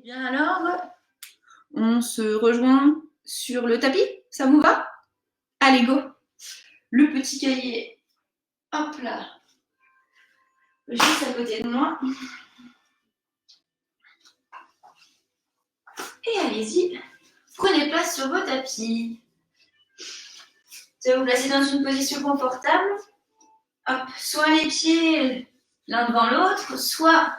Bien alors, on se rejoint sur le tapis, ça vous va? Allez, go! Le petit cahier, hop là, juste à côté de moi. Et allez-y, prenez place sur vos tapis. Vous allez vous placer dans une position confortable. Hop, soit les pieds l'un devant l'autre, soit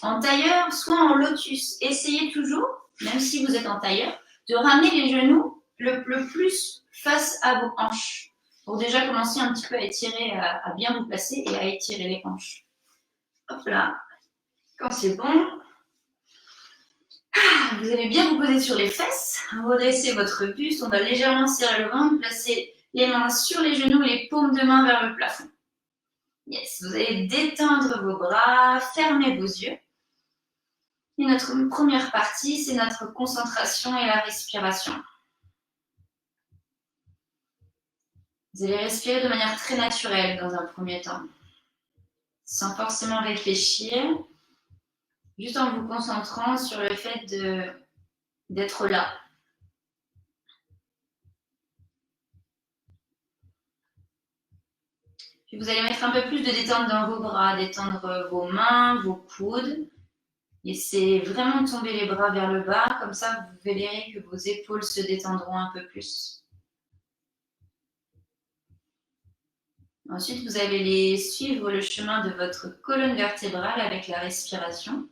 en tailleur, soit en lotus. Essayez toujours, même si vous êtes en tailleur, de ramener les genoux le plus face à vos hanches. Pour déjà commencer un petit peu à étirer, à bien vous placer et à étirer les hanches. Hop là, quand c'est bon, vous allez bien vous poser sur les fesses, redresser votre buste, on va légèrement serrer le ventre, placer les mains sur les genoux, les paumes de main vers le plafond. Yes, vous allez détendre vos bras, fermer vos yeux. Et notre première partie, c'est notre concentration et la respiration. Vous allez respirer de manière très naturelle dans un premier temps, sans forcément réfléchir, juste en vous concentrant sur le fait d'être là. Puis vous allez mettre un peu plus de détente dans vos bras, détendre vos mains, vos coudes. Laissez vraiment tomber les bras vers le bas, comme ça vous verrez que vos épaules se détendront un peu plus. Ensuite, vous allez suivre le chemin de votre colonne vertébrale avec la respiration.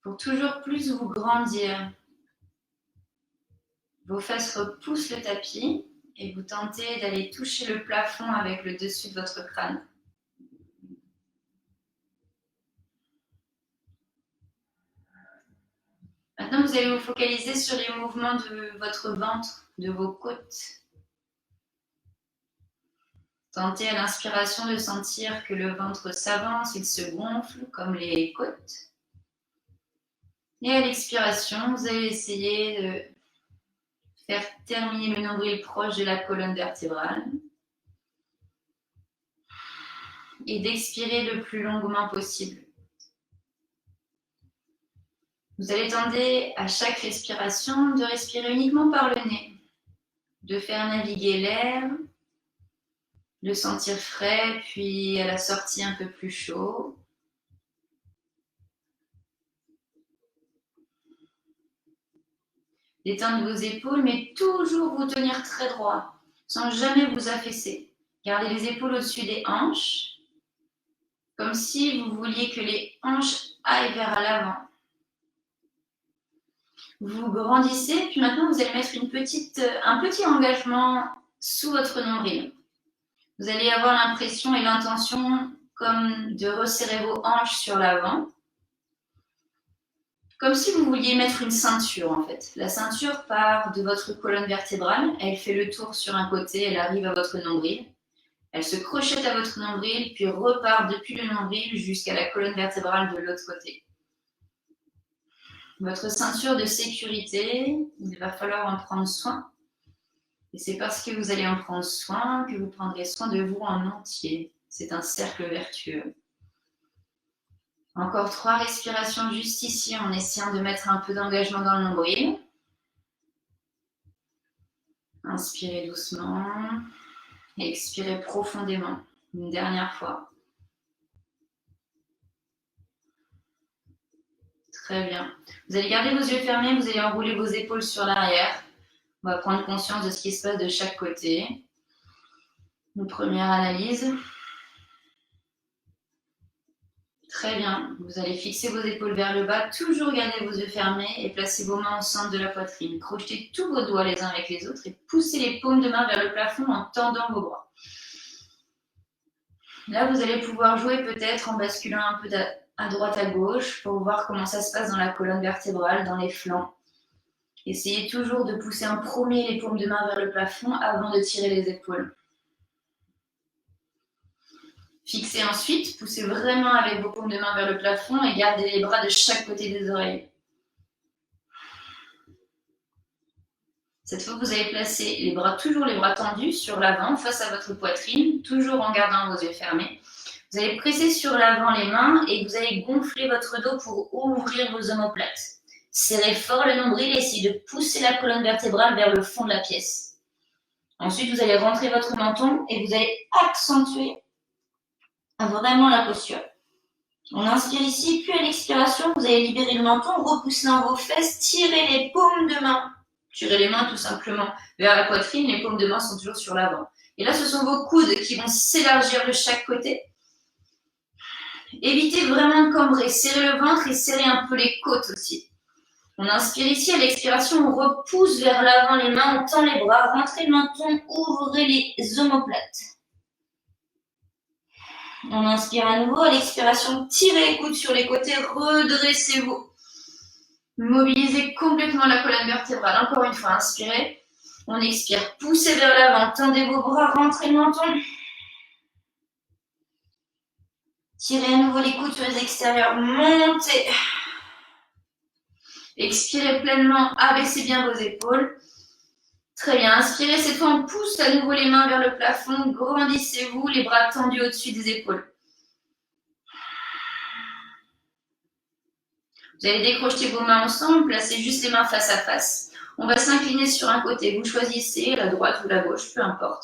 Pour toujours plus vous grandir, vos fesses repoussent le tapis et vous tentez d'aller toucher le plafond avec le dessus de votre crâne. Maintenant, vous allez vous focaliser sur les mouvements de votre ventre, de vos côtes. Tentez à l'inspiration de sentir que le ventre s'avance, il se gonfle comme les côtes. Et à l'expiration, vous allez essayer de faire terminer le nombril proche de la colonne vertébrale. Et d'expirer le plus longuement possible. Vous allez tenter à chaque respiration de respirer uniquement par le nez, de faire naviguer l'air, de sentir frais, puis à la sortie un peu plus chaud. Détendre vos épaules, mais toujours vous tenir très droit, sans jamais vous affaisser. Gardez les épaules au-dessus des hanches, comme si vous vouliez que les hanches aillent vers l'avant. Vous grandissez, puis maintenant vous allez mettre un petit engagement sous votre nombril. Vous allez avoir l'impression et l'intention comme de resserrer vos hanches sur l'avant, comme si vous vouliez mettre une ceinture en fait. La ceinture part de votre colonne vertébrale, elle fait le tour sur un côté, elle arrive à votre nombril, elle se crochette à votre nombril, puis repart depuis le nombril jusqu'à la colonne vertébrale de l'autre côté. Votre ceinture de sécurité, il va falloir en prendre soin. Et c'est parce que vous allez en prendre soin que vous prendrez soin de vous en entier. C'est un cercle vertueux. Encore 3 respirations juste ici en essayant de mettre un peu d'engagement dans le nombril. Inspirez doucement. Et expirez profondément. Une dernière fois. Très bien. Vous allez garder vos yeux fermés, vous allez enrouler vos épaules sur l'arrière. On va prendre conscience de ce qui se passe de chaque côté. Une première analyse. Très bien. Vous allez fixer vos épaules vers le bas, toujours garder vos yeux fermés et placer vos mains au centre de la poitrine. Crochetez tous vos doigts les uns avec les autres et poussez les paumes de main vers le plafond en tendant vos bras. Là, vous allez pouvoir jouer peut-être en basculant un peu à droite à gauche pour voir comment ça se passe dans la colonne vertébrale, dans les flancs. Essayez toujours de pousser en premier les paumes de main vers le plafond avant de tirer les épaules. Fixez ensuite, poussez vraiment avec vos paumes de main vers le plafond et gardez les bras de chaque côté des oreilles. Cette fois, vous allez placer toujours les bras tendus sur l'avant, face à votre poitrine, toujours en gardant vos yeux fermés. Vous allez presser sur l'avant les mains et vous allez gonfler votre dos pour ouvrir vos omoplates. Serrez fort le nombril et essayez de pousser la colonne vertébrale vers le fond de la pièce. Ensuite, vous allez rentrer votre menton et vous allez accentuer vraiment la posture. On inspire ici, puis à l'expiration, vous allez libérer le menton, repousser dans vos fesses, tirez les paumes de main. Tirez les mains tout simplement vers la poitrine, les paumes de main sont toujours sur l'avant. Et là, ce sont vos coudes qui vont s'élargir de chaque côté. Évitez vraiment de cambrer, serrez le ventre et serrez un peu les côtes aussi. On inspire ici, à l'expiration, on repousse vers l'avant les mains, on tend les bras, rentrez le menton, ouvrez les omoplates. On inspire à nouveau, à l'expiration, tirez les coudes sur les côtés, redressez-vous. Mobilisez complètement la colonne vertébrale. Encore une fois, inspirez. On expire, poussez vers l'avant, tendez vos bras, rentrez le menton. Tirez à nouveau les coudes sur les extérieurs, montez. Expirez pleinement, abaissez bien vos épaules. Très bien, inspirez, cette fois on pousse à nouveau les mains vers le plafond, grandissez-vous, les bras tendus au-dessus des épaules. Vous allez décrocher vos mains ensemble, placez juste les mains face à face. On va s'incliner sur un côté, vous choisissez la droite ou la gauche, peu importe.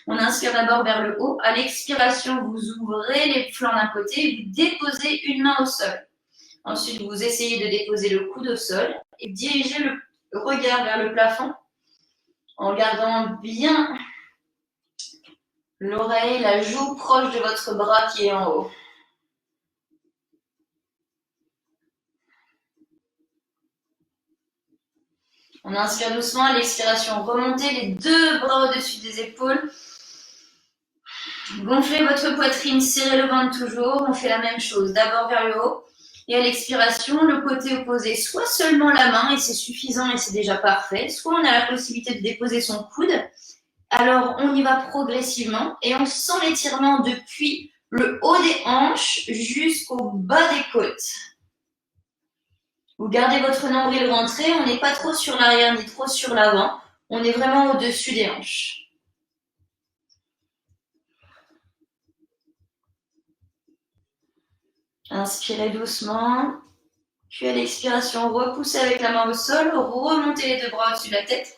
On inspire d'abord vers le haut, à l'expiration vous ouvrez les flancs d'un côté, vous déposez une main au sol. Ensuite vous essayez de déposer le coude au sol et dirigez le regard vers le plafond en gardant bien l'oreille, la joue proche de votre bras qui est en haut. On inspire doucement, à l'expiration, remontez les deux bras au-dessus des épaules. Gonflez votre poitrine, serrez le ventre toujours. On fait la même chose, d'abord vers le haut. Et à l'expiration, le côté opposé, soit seulement la main, et c'est suffisant et c'est déjà parfait, soit on a la possibilité de déposer son coude. Alors, on y va progressivement et on sent l'étirement depuis le haut des hanches jusqu'au bas des côtes. Vous gardez votre nombril rentré, on n'est pas trop sur l'arrière ni trop sur l'avant, on est vraiment au-dessus des hanches. Inspirez doucement, puis à l'expiration, repoussez avec la main au sol, remontez les deux bras au-dessus de la tête.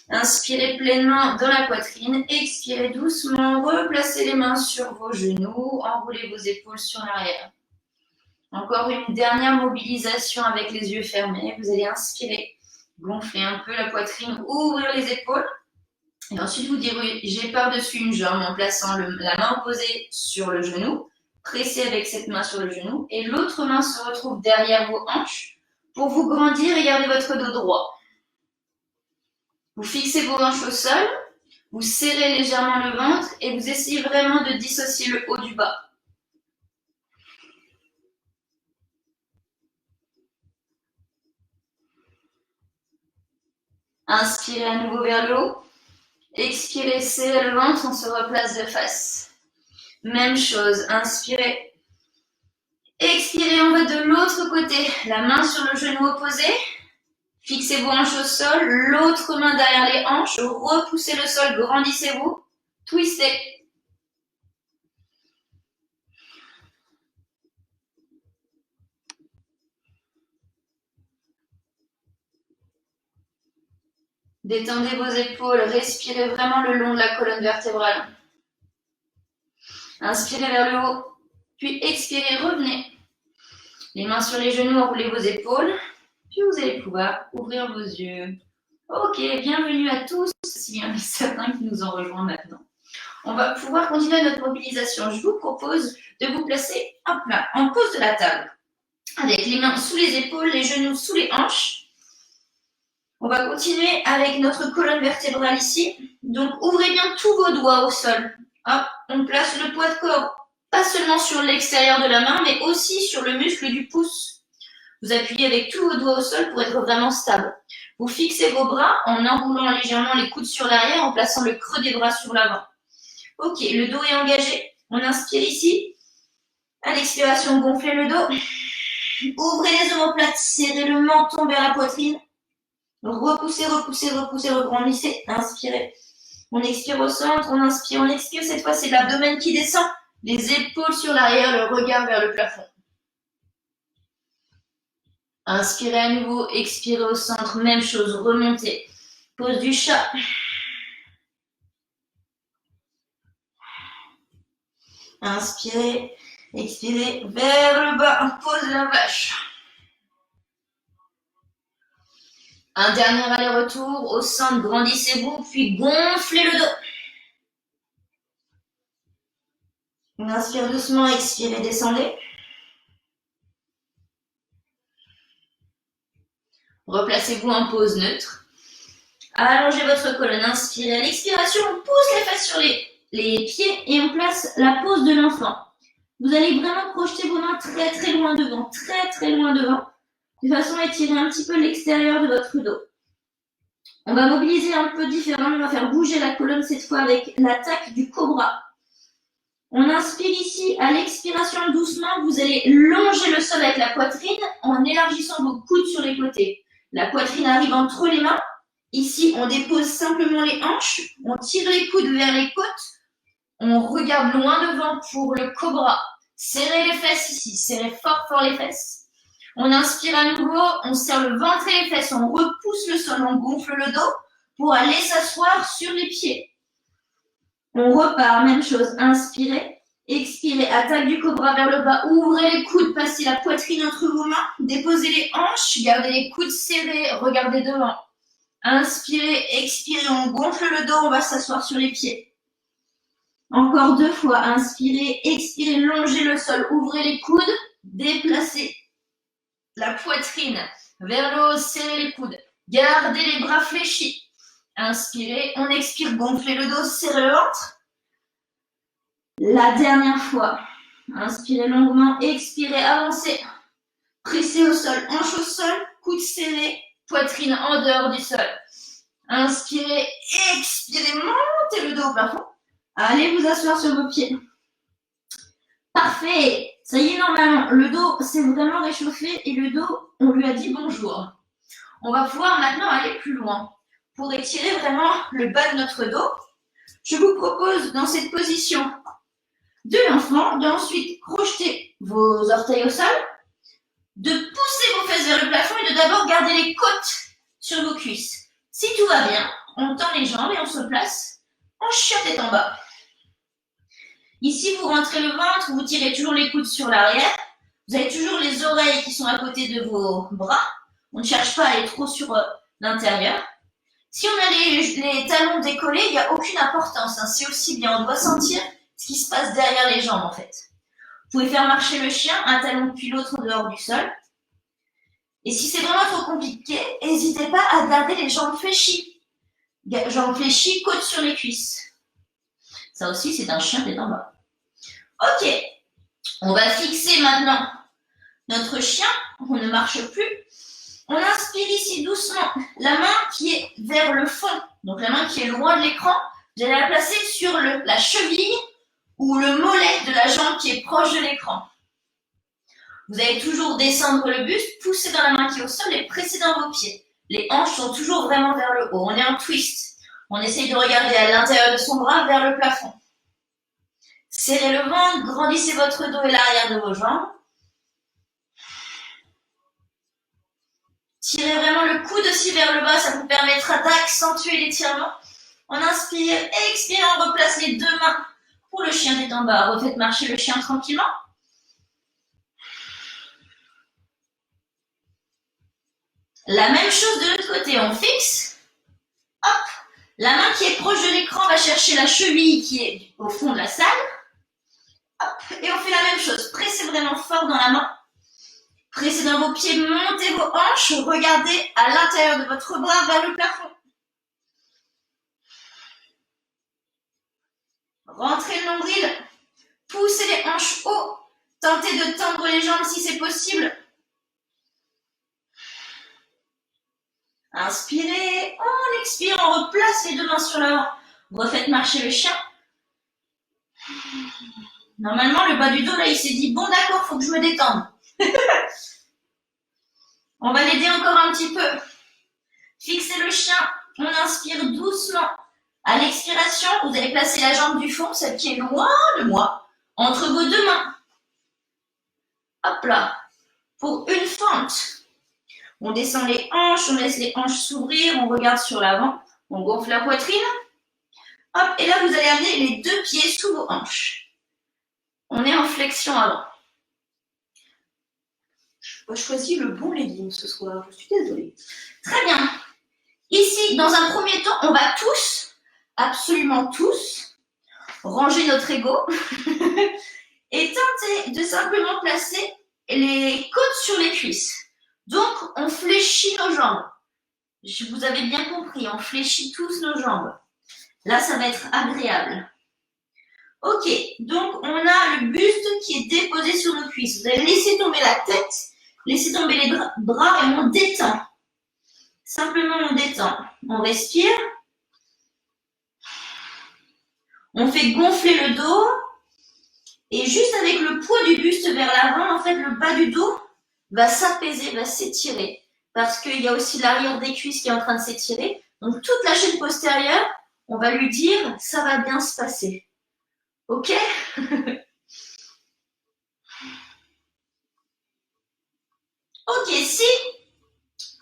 Inspirez pleinement dans la poitrine, expirez doucement, replacez les mains sur vos genoux, enroulez vos épaules sur l'arrière. Encore une dernière mobilisation avec les yeux fermés. Vous allez inspirer, gonfler un peu la poitrine, ouvrir les épaules. Et ensuite, vous dirigez par-dessus une jambe en plaçant la main opposée sur le genou. Pressez avec cette main sur le genou. Et l'autre main se retrouve derrière vos hanches pour vous grandir et garder votre dos droit. Vous fixez vos hanches au sol. Vous serrez légèrement le ventre et vous essayez vraiment de dissocier le haut du bas. Inspirez à nouveau vers le haut. Expirez, serrez le ventre, on se replace de face. Même chose, inspirez. Expirez, on va de l'autre côté. La main sur le genou opposé. Fixez vos hanches au sol. L'autre main derrière les hanches. Repoussez le sol, grandissez-vous. Twistez. Détendez vos épaules, respirez vraiment le long de la colonne vertébrale. Inspirez vers le haut, puis expirez, revenez. Les mains sur les genoux, enroulez vos épaules, puis vous allez pouvoir ouvrir vos yeux. Ok, bienvenue à tous, s'il y en a certains qui nous ont rejoints maintenant. On va pouvoir continuer notre mobilisation. Je vous propose de vous placer à plat, en pose de la table, avec les mains sous les épaules, les genoux sous les hanches. On va continuer avec notre colonne vertébrale ici. Donc, ouvrez bien tous vos doigts au sol. Hop, on place le poids de corps, pas seulement sur l'extérieur de la main, mais aussi sur le muscle du pouce. Vous appuyez avec tous vos doigts au sol pour être vraiment stable. Vous fixez vos bras en enroulant légèrement les coudes sur l'arrière, en plaçant le creux des bras sur l'avant. Ok, le dos est engagé. On inspire ici. À l'expiration, gonflez le dos. Ouvrez les omoplates, serrez le menton vers la poitrine. Repoussez, repoussez, repoussez, regrandissez. Inspirez. On expire au centre, on inspire, on expire. Cette fois, c'est l'abdomen qui descend. Les épaules sur l'arrière, le regard vers le plafond. Inspirez à nouveau, expirez au centre, même chose, remontez. Pose du chat. Inspirez, expirez vers le bas, pose la vache. Un dernier aller-retour, au centre, grandissez-vous, puis gonflez le dos. Inspire doucement, expirez, descendez. Replacez-vous en pose neutre. Allongez votre colonne, inspirez. À l'expiration, on pousse les fesses sur les pieds et on place la pose de l'enfant. Vous allez vraiment projeter vos mains très très loin devant, de façon à étirer un petit peu l'extérieur de votre dos. On va mobiliser un peu différemment, on va faire bouger la colonne cette fois avec l'attaque du cobra. On inspire ici, à l'expiration doucement, vous allez longer le sol avec la poitrine en élargissant vos coudes sur les côtés. La poitrine arrive entre les mains. Ici, on dépose simplement les hanches, on tire les coudes vers les côtes, on regarde loin devant pour le cobra. Serrez les fesses ici, serrez fort fort les fesses. On inspire à nouveau, on serre le ventre et les fesses, on repousse le sol, on gonfle le dos pour aller s'asseoir sur les pieds. On repart, même chose, inspirez, expirez, attaque du cobra vers le bas, ouvrez les coudes, passez la poitrine entre vos mains, déposez les hanches, gardez les coudes serrés, regardez devant. Inspirez, expirez, on gonfle le dos, on va s'asseoir sur les pieds. Encore 2 fois, inspirez, expirez, longez le sol, ouvrez les coudes, déplacez la poitrine vers le haut, serrez les coudes, gardez les bras fléchis. Inspirez, on expire, gonflez le dos, serrez le ventre. La dernière fois, inspirez longuement, expirez, avancez, pressez au sol, hanche au sol, coudes serrés, poitrine en dehors du sol. Inspirez, expirez, montez le dos au plafond. Allez vous asseoir sur vos pieds. Parfait. Ça y est, normalement, le dos s'est vraiment réchauffé et le dos, on lui a dit bonjour. On va pouvoir maintenant aller plus loin. Pour étirer vraiment le bas de notre dos, je vous propose dans cette position de l'enfant d'ensuite crocheter vos orteils au sol, de pousser vos fesses vers le plafond et de d'abord garder les côtes sur vos cuisses. Si tout va bien, on tend les jambes et on se place en chien tête en bas. Ici, vous rentrez le ventre, vous tirez toujours les coudes sur l'arrière. Vous avez toujours les oreilles qui sont à côté de vos bras. On ne cherche pas à aller trop sur l'intérieur. Si on a les talons décollés, il n'y a aucune importance. Hein. C'est aussi bien, on doit sentir ce qui se passe derrière les jambes en fait. Vous pouvez faire marcher le chien, un talon puis l'autre en dehors du sol. Et si c'est vraiment trop compliqué, n'hésitez pas à garder les jambes fléchies. Jambes fléchies, côtes sur les cuisses. Ça aussi, c'est un chien tête en bas. Ok, on va fixer maintenant notre chien. On ne marche plus. On inspire ici doucement la main qui est vers le fond. Donc la main qui est loin de l'écran, vous allez la placer sur la cheville ou le mollet de la jambe qui est proche de l'écran. Vous allez toujours descendre le buste, pousser dans la main qui est au sol et presser dans vos pieds. Les hanches sont toujours vraiment vers le haut. On est en twist. On essaye de regarder à l'intérieur de son bras vers le plafond. Serrez le ventre, grandissez votre dos et l'arrière de vos jambes. Tirez vraiment le coude aussi vers le bas, ça vous permettra d'accentuer l'étirement. On inspire, expire, on replace les 2 mains pour le chien tête en bas. Refaites marcher le chien tranquillement. La même chose de l'autre côté, on fixe. Hop, la main qui est proche de l'écran va chercher la cheville qui est au fond de la salle. Hop, et on fait la même chose. Pressez vraiment fort dans la main. Pressez dans vos pieds, montez vos hanches, regardez à l'intérieur de votre bras vers le plafond. Rentrez le nombril, poussez les hanches haut, tentez de tendre les jambes si c'est possible. Inspirez, on expire, on replace les 2 mains sur l'avant. Refaites marcher le chien. Normalement, le bas du dos, là, il s'est dit, bon d'accord, faut que je me détende. On va l'aider encore un petit peu. Fixez le chien, on inspire doucement. À l'expiration, vous allez placer la jambe du fond, celle qui est loin de moi, entre vos deux mains. Hop là. Pour une fente. On descend les hanches, on laisse les hanches s'ouvrir, on regarde sur l'avant, on gonfle la poitrine. Hop, et là, vous allez amener les deux pieds sous vos hanches. On est en flexion avant. Je n'ai pas choisi le bon legging ce soir, je suis désolée. Très bien. Ici, dans un premier temps, on va tous, absolument tous, ranger notre ego et tenter de simplement placer les côtes sur les cuisses. Donc, on fléchit nos jambes. Vous avez bien compris, on fléchit tous nos jambes. Là, ça va être agréable. Ok, donc on a le buste qui est déposé sur nos cuisses. Vous allez laisser tomber la tête, laisser tomber les bras et on détend. Simplement, on détend. On respire. On fait gonfler le dos. Et juste avec le poids du buste vers l'avant, en fait, le bas du dos va s'apaiser, va s'étirer. Parce qu'il y a aussi l'arrière des cuisses qui est en train de s'étirer. Donc, toute la chaîne postérieure, on va lui dire, ça va bien se passer. Ok? Ok, si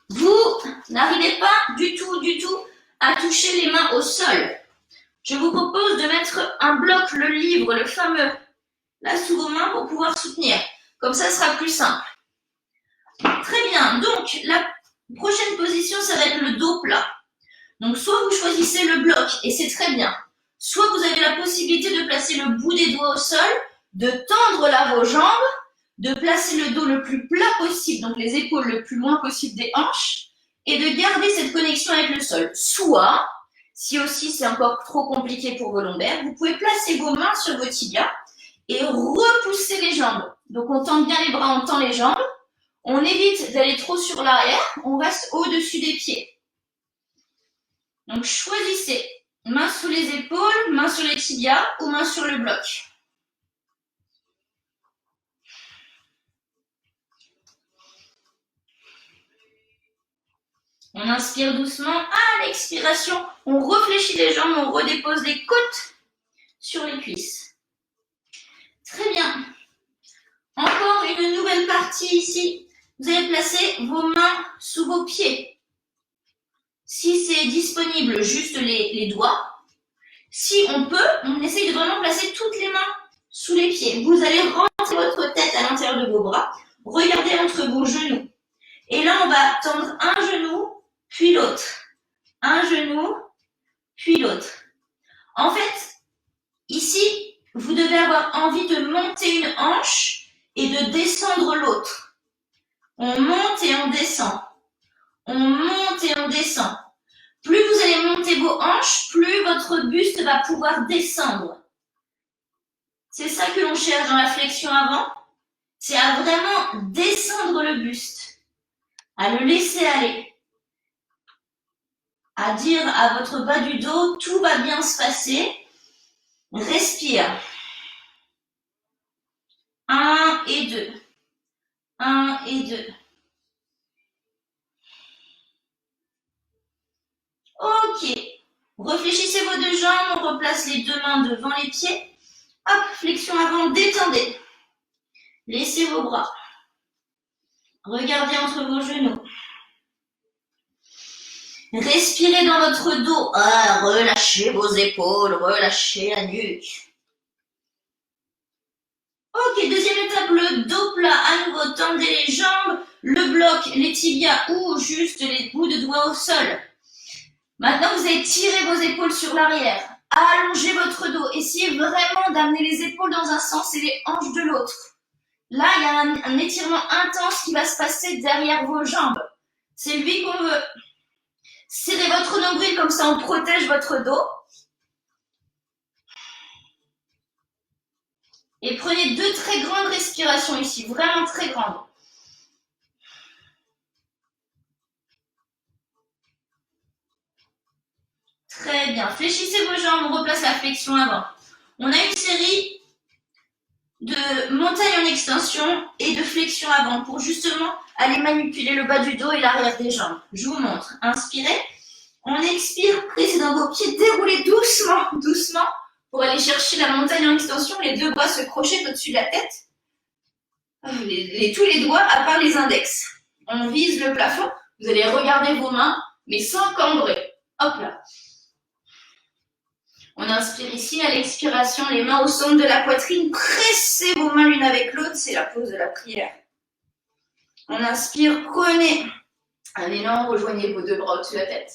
vous n'arrivez pas du tout à toucher les mains au sol, je vous propose de mettre un bloc, le livre, le fameux, là sous vos mains pour pouvoir soutenir. Comme ça, ce sera plus simple. Très bien. Donc, la prochaine position, ça va être le dos plat. Donc, soit vous choisissez le bloc, et c'est très bien. Soit vous avez la possibilité de placer le bout des doigts au sol, de tendre là vos jambes, de placer le dos le plus plat possible, donc les épaules le plus loin possible des hanches, et de garder cette connexion avec le sol. Soit, si aussi c'est encore trop compliqué pour vos lombaires, vous pouvez placer vos mains sur vos tibias et repousser les jambes. Donc, on tend bien les bras, on tend les jambes. On évite d'aller trop sur l'arrière, on reste au-dessus des pieds. Donc, choisissez main sous les épaules, main sur les tibias ou main sur le bloc. On inspire doucement. À l'expiration, on réfléchit les jambes, on redépose les côtes sur les cuisses. Très bien. Encore une nouvelle partie ici. Vous allez placer vos mains sous vos pieds. Si c'est disponible, juste les doigts. Si on peut, on essaye de vraiment placer toutes les mains sous les pieds. Vous allez rentrer votre tête à l'intérieur de vos bras. Regardez entre vos genoux. Et là, on va tendre un genou, puis l'autre. Un genou, puis l'autre. En fait, ici, vous devez avoir envie de monter une hanche et de descendre l'autre. On monte et on descend. On monte et on descend. Plus vous allez monter vos hanches, plus votre buste va pouvoir descendre. C'est ça que l'on cherche dans la flexion avant. C'est à vraiment descendre le buste. À le laisser aller. À dire à votre bas du dos, tout va bien se passer. Respire. 1 et 2. 1 et 2. Ok. Réfléchissez vos deux jambes, on replace les deux mains devant les pieds. Hop, flexion avant, détendez. Laissez vos bras. Regardez entre vos genoux. Respirez dans votre dos. Ah, relâchez vos épaules, relâchez la nuque. Ok, deuxième étape, le dos plat. À nouveau, tendez les jambes, le bloc, les tibias ou juste les bouts de doigts au sol. Maintenant, vous allez tirer vos épaules sur l'arrière. Allongez votre dos. Essayez vraiment d'amener les épaules dans un sens et les hanches de l'autre. Là, il y a un étirement intense qui va se passer derrière vos jambes. C'est lui qu'on veut. Serrez votre nombril, comme ça on protège votre dos. Et prenez 2 très grandes respirations ici, vraiment très grandes. Très bien. Fléchissez vos jambes, on replace la flexion avant. On a une série de montagnes en extension et de flexion avant pour justement aller manipuler le bas du dos et l'arrière des jambes. Je vous montre. Inspirez. On expire, prise dans vos pieds, déroulez doucement, doucement pour aller chercher la montagne en extension. Les deux bras se crochettent au-dessus de la tête. Tous les doigts à part les index. On vise le plafond. Vous allez regarder vos mains, mais sans cambrer. Hop là. On inspire ici, à l'expiration, les mains au centre de la poitrine. Pressez vos mains l'une avec l'autre, c'est la pause de la prière. On inspire, prenez un élan, rejoignez vos deux bras au-dessus de la tête.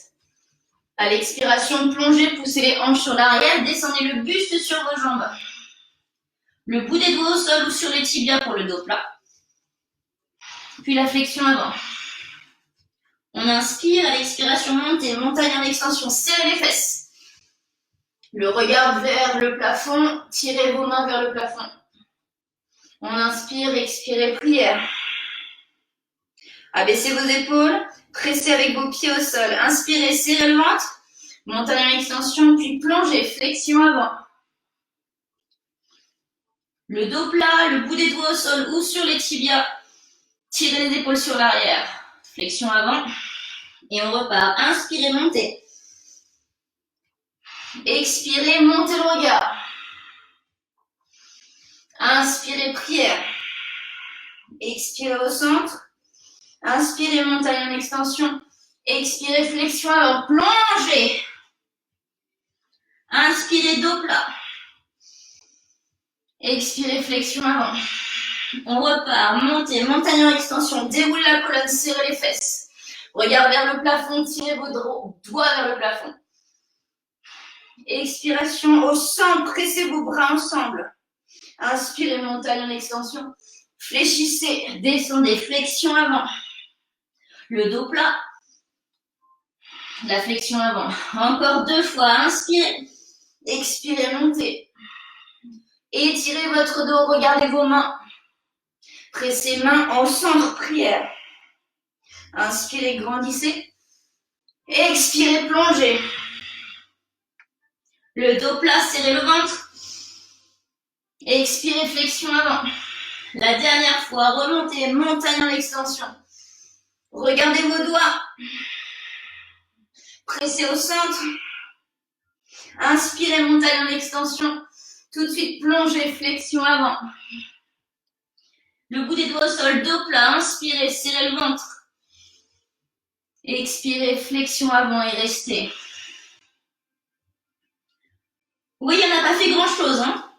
À l'expiration, plongez, poussez les hanches sur l'arrière, descendez le buste sur vos jambes. Le bout des doigts au sol ou sur les tibias pour le dos plat. Puis la flexion avant. On inspire, à l'expiration, montez, montagne en extension, serrez les fesses. Le regard vers le plafond, tirez vos mains vers le plafond. On inspire, expirez, prière. Abaissez vos épaules, pressez avec vos pieds au sol. Inspirez, serrez le ventre, montagne en extension, puis plongez, flexion avant. Le dos plat, le bout des doigts au sol ou sur les tibias. Tirez les épaules sur l'arrière. Flexion avant. Et on repart. Inspirez, montez. Expirez, montez le regard. Inspirez, prière. Expirez au centre. Inspirez, montagne en extension. Expirez, flexion avant. Plongez. Inspirez, dos plat. Expirez, flexion avant. On repart, montez, montagne en extension. Déroulez la colonne, serrez les fesses. Regard vers le plafond, tirez vos doigts vers le plafond. Expiration au centre, pressez vos bras ensemble. Inspirez, montagne en extension. Fléchissez, descendez, flexion avant. Le dos plat. La flexion avant. Encore 2 fois, inspirez. Expirez, montez. Étirez votre dos, regardez vos mains. Pressez mains au centre, prière. Inspirez, grandissez. Expirez, plongez. Le dos plat, serrez le ventre. Expirez, flexion avant. La dernière fois, remontez, montagne en extension. Regardez vos doigts. Pressez au centre. Inspirez, montagne en extension. Tout de suite, plongez, flexion avant. Le bout des doigts au sol, dos plat. Inspirez, serrez le ventre. Expirez, flexion avant et restez. Oui, on n'a pas fait grand-chose, hein.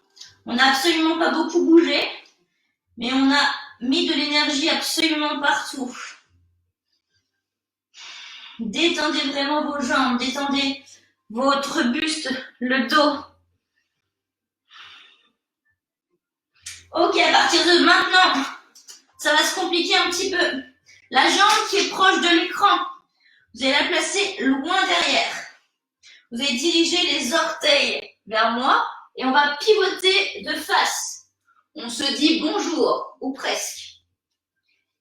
On n'a absolument pas beaucoup bougé, mais on a mis de l'énergie absolument partout. Détendez vraiment vos jambes, détendez votre buste, le dos. Ok, à partir de maintenant, ça va se compliquer un petit peu. La jambe qui est proche de l'écran, vous allez la placer loin derrière. Vous allez diriger les orteils vers moi et on va pivoter de face. On se dit bonjour, ou presque.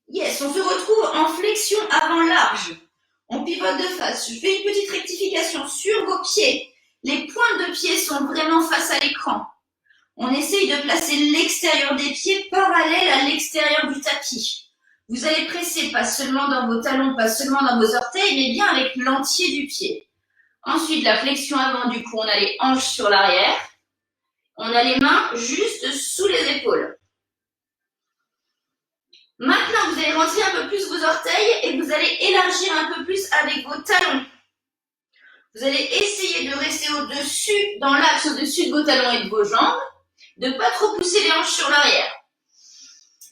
Yes, on se retrouve en flexion avant large. On pivote de face. Je fais une petite rectification sur vos pieds. Les pointes de pied sont vraiment face à l'écran. On essaye de placer l'extérieur des pieds parallèle à l'extérieur du tapis. Vous allez presser pas seulement dans vos talons, pas seulement dans vos orteils, mais bien avec l'entier du pied. Ensuite, la flexion avant, du coup, on a les hanches sur l'arrière. On a les mains juste sous les épaules. Maintenant, vous allez rentrer un peu plus vos orteils et vous allez élargir un peu plus avec vos talons. Vous allez essayer de rester au-dessus, dans l'axe au-dessus de vos talons et de vos jambes, de ne pas trop pousser les hanches sur l'arrière.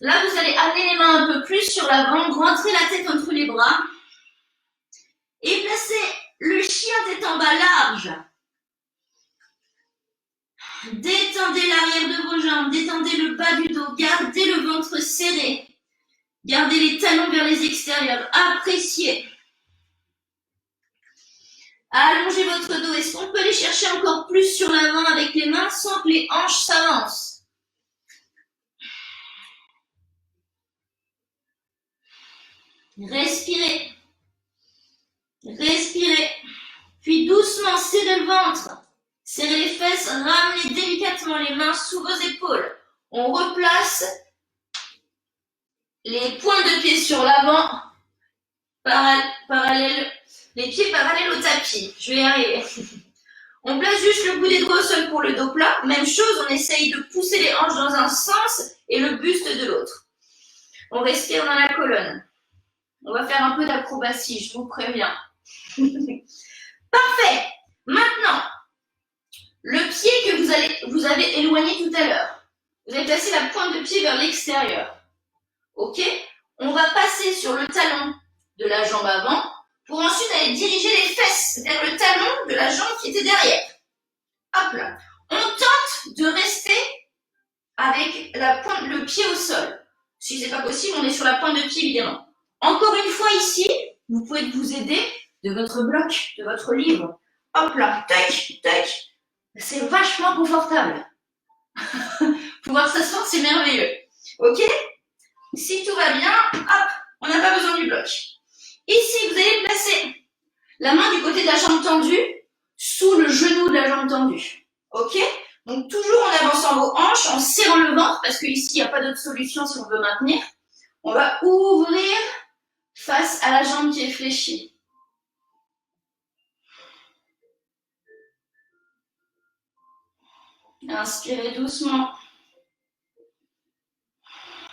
Là, vous allez amener les mains un peu plus sur l'avant, rentrer la tête entre les bras et placer le chien tête en bas large. Détendez l'arrière de vos jambes, détendez le bas du dos, gardez le ventre serré. Gardez les talons vers les extérieurs, appréciez. Allongez votre dos. Est-ce qu'on peut aller chercher encore plus sur l'avant avec les mains sans que les hanches s'avancent? Respirez. Respirez. Puis doucement, serrez le ventre. Serrez les fesses, ramenez délicatement les mains sous vos épaules. On replace les pointes de pied sur l'avant, parallèle, les pieds parallèles au tapis. Je vais y arriver. On place juste le bout des doigts au sol pour le dos plat. Même chose, on essaye de pousser les hanches dans un sens et le buste de l'autre. On respire dans la colonne. On va faire un peu d'acrobatie, je vous préviens. Parfait. Maintenant, le pied que vous avez éloigné tout à l'heure. Vous allez placer la pointe de pied vers l'extérieur. Ok? On va passer sur le talon de la jambe avant pour ensuite aller diriger les fesses vers le talon de la jambe qui était derrière. Hop là. On tente de rester avec le pied au sol. Si c'est pas possible, on est sur la pointe de pied évidemment. Encore une fois ici, vous pouvez vous aider de votre bloc, de votre livre. Hop là, tac, tac. C'est vachement confortable. Pouvoir s'asseoir, c'est merveilleux. Ok? Si tout va bien, hop, on n'a pas besoin du bloc. Ici, vous allez placer la main du côté de la jambe tendue sous le genou de la jambe tendue. Ok? Donc toujours en avançant vos hanches, en serrant le ventre, parce qu'ici, il n'y a pas d'autre solution si on veut maintenir. On va ouvrir face à la jambe qui est fléchie. Inspirez doucement.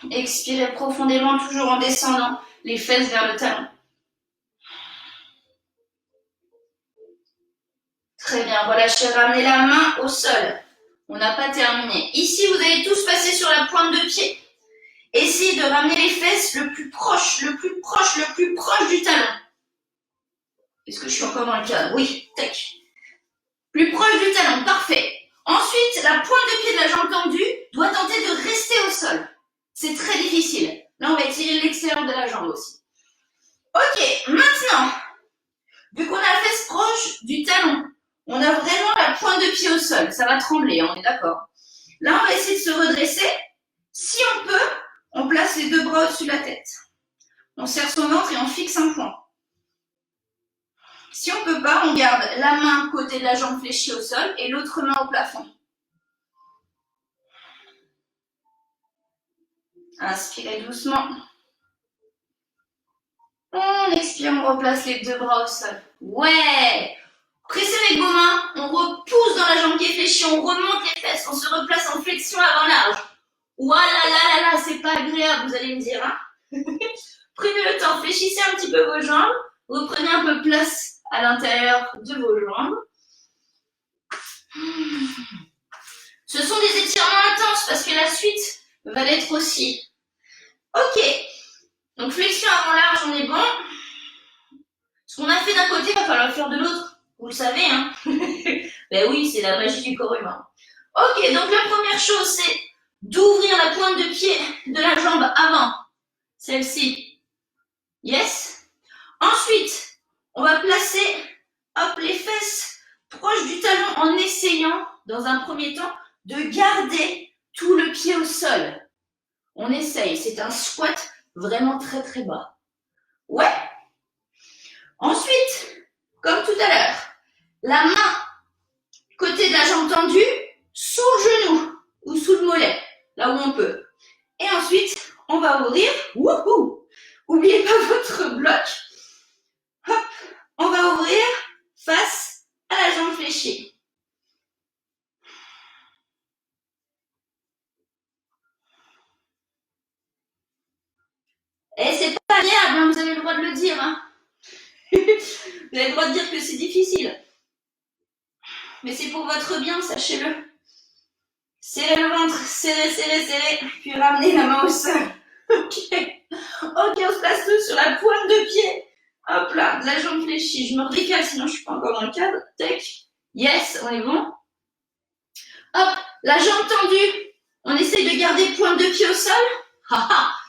Expirez profondément, toujours en descendant les fesses vers le talon. Très bien, relâchez, ramenez la main au sol. On n'a pas terminé. Ici, vous allez tous passer sur la pointe de pied. Essayez de ramener les fesses le plus proche du talon. Est-ce que je suis encore dans le cadre? Oui, tac. Plus proche du talon, parfait. Ensuite, la pointe de pied de la jambe tendue doit tenter de rester au sol. C'est très difficile. Là, on va étirer l'extérieur de la jambe aussi. Ok, maintenant, vu qu'on a la fesse proche du talon, on a vraiment la pointe de pied au sol. Ça va trembler, on est d'accord. Là, on va essayer de se redresser. Si on peut, on place les deux bras au-dessus de la tête. On serre son ventre et on fixe un point. Si on ne peut pas, on garde la main côté de la jambe fléchie au sol et l'autre main au plafond. Inspirez doucement. On expire, on replace les deux bras au sol. Ouais! Pressez avec vos mains, on repousse dans la jambe qui est fléchie, on remonte les fesses, on se replace en flexion avant large. Ouah là là, c'est pas agréable, vous allez me dire. Hein. Prenez le temps, fléchissez un petit peu vos jambes, reprenez un peu place à l'intérieur de vos jambes. Ce sont des étirements intenses parce que la suite va l'être aussi. Ok, donc flexion avant large, on est bon. Ce qu'on a fait d'un côté, il va falloir le faire de l'autre. Vous le savez, hein. Ben oui, c'est la magie du corps humain. Ok, donc la première chose, c'est d'ouvrir la pointe de pied de la jambe avant. Celle-ci. Yes. Ensuite, on va placer les fesses proches du talon en essayant, dans un premier temps, de garder tout le pied au sol. On essaye. C'est un squat vraiment très très bas. Ouais. Ensuite, comme tout à l'heure, la main côté de la jambe tendue sous le genou ou sous le mollet, là où on peut. Et ensuite, on va ouvrir. Wouhou! N'oubliez pas votre bloc. Hop, on va ouvrir face à la jambe fléchie. Et c'est pas agréable, hein, vous avez le droit de le dire. Hein. Vous avez le droit de dire que c'est difficile. Mais c'est pour votre bien, sachez-le. Serrez le ventre, serrez, puis ramenez la main au sol. Ok, on se place tous sur la pointe de pied. Hop là, de la jambe fléchie. Je me redécale, sinon je ne suis pas encore dans le cadre. Tac. Yes, on est bon. Hop, la jambe tendue. On essaye de garder pointe de pied au sol.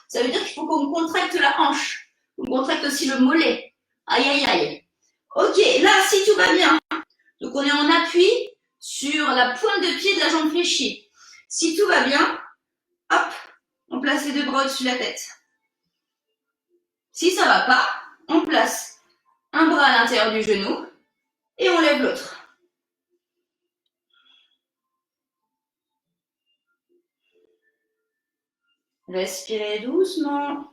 Ça veut dire qu'il faut qu'on contracte la hanche. On contracte aussi le mollet. Aïe, aïe, aïe. Ok, là, si tout va bien. Donc, on est en appui sur la pointe de pied de la jambe fléchie. Si tout va bien, hop, on place les deux bras au-dessus de la tête. Si ça ne va pas, on place un bras à l'intérieur du genou et on lève l'autre. Respirez doucement.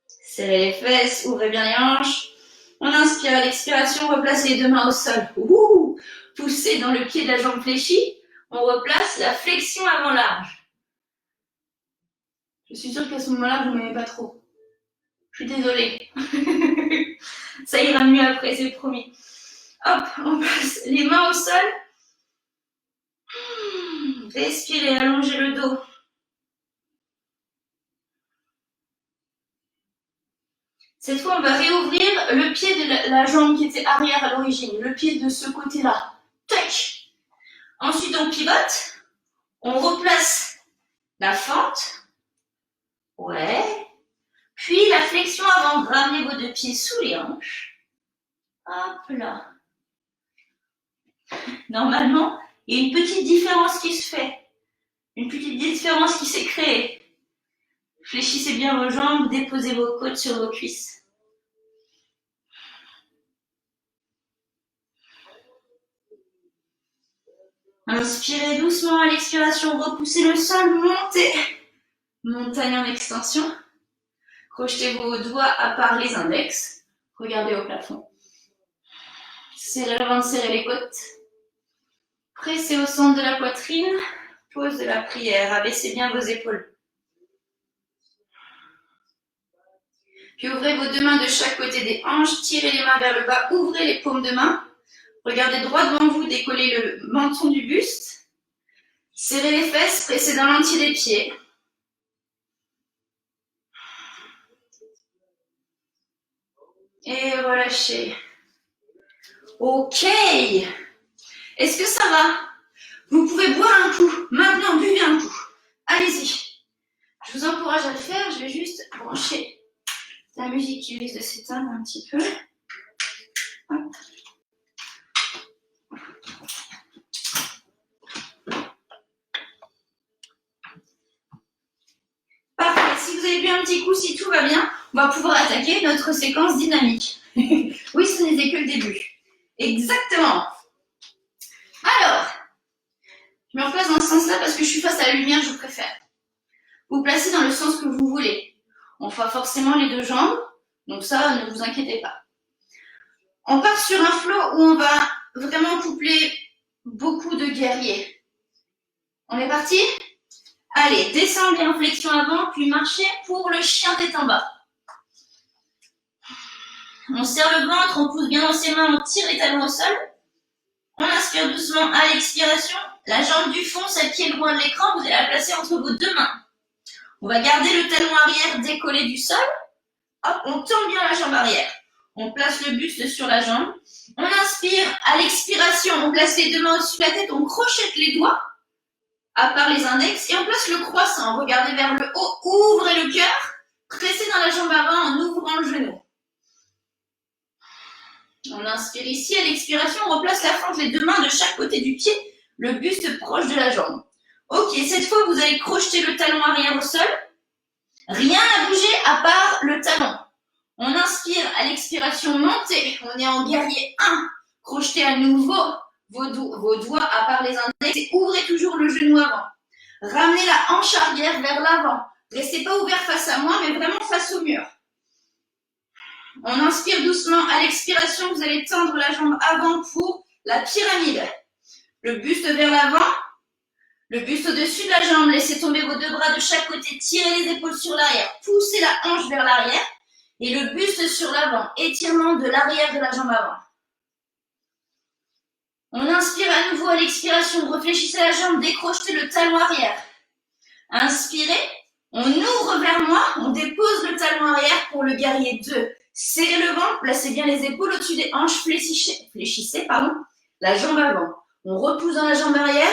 Serrez les fesses, ouvrez bien les hanches. On inspire inspire à l'expiration, on replace les deux mains au sol. Ouh, poussez dans le pied de la jambe fléchie. On replace la flexion avant large. Je suis sûre qu'à ce moment-là, vous ne m'aimez pas trop. Je suis désolée. Ça ira mieux après, c'est promis. Hop, on place les mains au sol. Respirez, allongez le dos. Cette fois, on va réouvrir le pied de la jambe qui était arrière à l'origine. Le pied de ce côté-là. Tac. Ensuite, on pivote. On replace la fente. Ouais. Puis la flexion avant. Ramenez vos deux pieds sous les hanches. Hop là. Normalement, il y a une petite différence qui se fait. Une petite différence qui s'est créée. Fléchissez bien vos jambes, déposez vos côtes sur vos cuisses. Inspirez doucement à l'expiration, repoussez le sol, montez. Montagne en extension. Crochetez vos doigts à part les index. Regardez au plafond. Serrez le ventre, serrez les côtes. Pressez au centre de la poitrine. Pause de la prière. Abaissez bien vos épaules. Puis ouvrez vos deux mains de chaque côté des hanches. Tirez les mains vers le bas. Ouvrez les paumes de main. Regardez droit devant vous. Décollez le menton du buste. Serrez les fesses. Pressez dans l'entier des pieds. Et relâchez. Ok. Est-ce que ça va? Vous pouvez boire un coup. Maintenant, buvez un coup. Allez-y. Je vous encourage à le faire. Je vais juste brancher la musique qui risque de s'éteindre un petit peu. Hop. Parfait. Si vous avez bu un petit coup, si tout va bien, on va pouvoir attaquer notre séquence dynamique. Oui, ce n'était que le début. Exactement. Alors, je me replace dans ce sens-là parce que je suis face à la lumière, je préfère. Vous placez dans le sens que vous voulez. On fera forcément les deux jambes, donc ça, ne vous inquiétez pas. On part sur un flow où on va vraiment coupler beaucoup de guerriers. On est parti? Allez, descendez en flexion avant, puis marchez pour le chien tête en bas. On serre le ventre, on pousse bien dans ses mains, on tire les talons au sol. On inspire doucement à l'expiration. La jambe du fond, celle qui est loin de l'écran, vous allez la placer entre vos deux mains. On va garder le talon arrière décollé du sol. Hop, on tend bien la jambe arrière. On place le buste sur la jambe. On inspire à l'expiration. On place les deux mains au-dessus de la tête. On crochette les doigts, à part les index. Et on place le croissant. Regardez vers le haut. Ouvrez le cœur. Pressez dans la jambe avant en ouvrant le genou. On inspire ici. À l'expiration, on replace la fente, les deux mains de chaque côté du pied. Le buste proche de la jambe. Ok, cette fois, vous allez crocheter le talon arrière au sol. Rien à bouger à part le talon. On inspire à l'expiration, montez. On est en guerrier 1. Crochetez à nouveau vos doigts à part les index et ouvrez toujours le genou avant. Ramenez la hanche arrière vers l'avant. Restez pas ouvert face à moi, mais vraiment face au mur. On inspire doucement. À l'expiration, vous allez tendre la jambe avant pour la pyramide. Le buste vers l'avant. Le buste au-dessus de la jambe. Laissez tomber vos deux bras de chaque côté. Tirez les épaules sur l'arrière. Poussez la hanche vers l'arrière. Et le buste sur l'avant. Étirement de l'arrière de la jambe avant. On inspire à nouveau à l'expiration. Réfléchissez à la jambe. Décrochez le talon arrière. Inspirez. On ouvre vers moi. On dépose le talon arrière pour le guerrier 2. Serrez le ventre. Placez bien les épaules au-dessus des hanches. Fléchissez la jambe avant. On repousse dans la jambe arrière.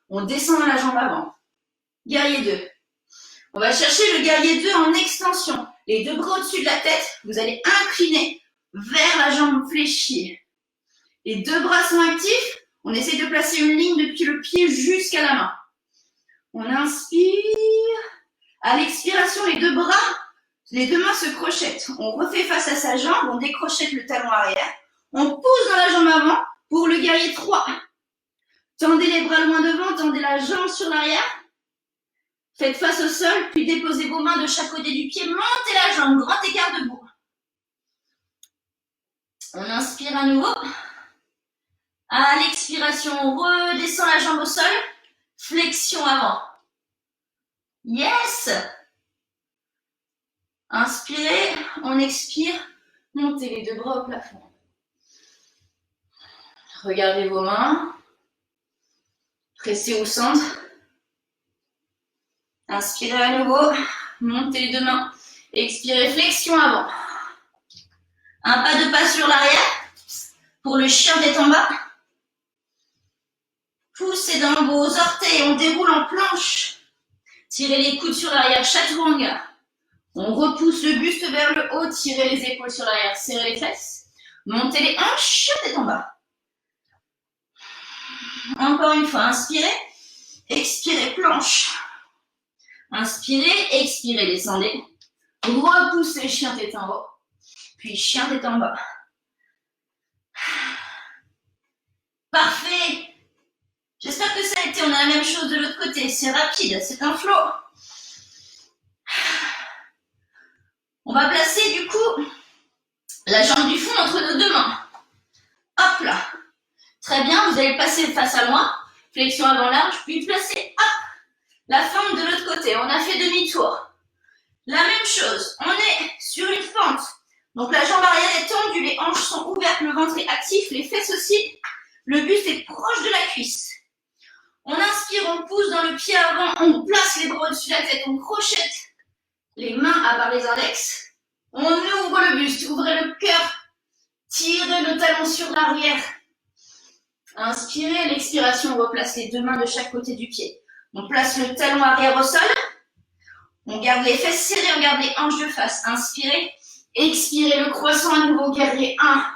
On descend dans la jambe avant. Guerrier 2. On va chercher le guerrier 2 en extension. Les deux bras au-dessus de la tête. Vous allez incliner vers la jambe fléchie. Les deux bras sont actifs. On essaie de placer une ligne depuis le pied jusqu'à la main. On inspire. À l'expiration, les deux mains se crochettent. On refait face à sa jambe. On décrochette le talon arrière. On pousse dans la jambe avant pour le guerrier 3. Tendez les bras loin devant, tendez la jambe sur l'arrière. Faites face au sol, puis déposez vos mains de chaque côté du pied. Montez la jambe, grand écart debout. On inspire à nouveau. À l'expiration, on redescend la jambe au sol. Flexion avant. Yes! Inspirez, on expire. Montez les deux bras au plafond. Regardez vos mains. Pressez au centre. Inspirez à nouveau. Montez les deux mains. Expirez, flexion avant. Un pas de pas sur l'arrière. Pour le chien tête en bas. Poussez dans vos orteils. On déroule en planche. Tirez les coudes sur l'arrière, chaturanga. On repousse le buste vers le haut. Tirez les épaules sur l'arrière. Serrez les fesses. Montez les hanches. Chien tête en bas. Encore une fois, inspirez. Expirez, planche. Inspirez, expirez, descendez. Repoussez, chien tête en haut. Puis chien tête en bas. Parfait. J'espère que ça a été. On a la même chose de l'autre côté. C'est rapide, c'est un flow. On va placer du coup la jambe du fond entre nos deux mains. Hop là. Très bien, vous allez passer face à moi. Flexion avant large, puis placer hop, la forme de l'autre côté. On a fait demi-tour. La même chose, on est sur une fente. Donc la jambe arrière est tendue, les hanches sont ouvertes, le ventre est actif, les fesses aussi. Le buste est proche de la cuisse. On inspire, on pousse dans le pied avant, on place les bras au-dessus de la tête, on crochette les mains à part les index. On ouvre le buste, ouvrez le cœur, tirez le talon sur l'arrière. Inspirez, l'expiration, on replace les deux mains de chaque côté du pied. On place le talon arrière au sol. On garde les fesses serrées, on garde les hanches de face. Inspirez, expirez le croissant à nouveau, guerrier 1.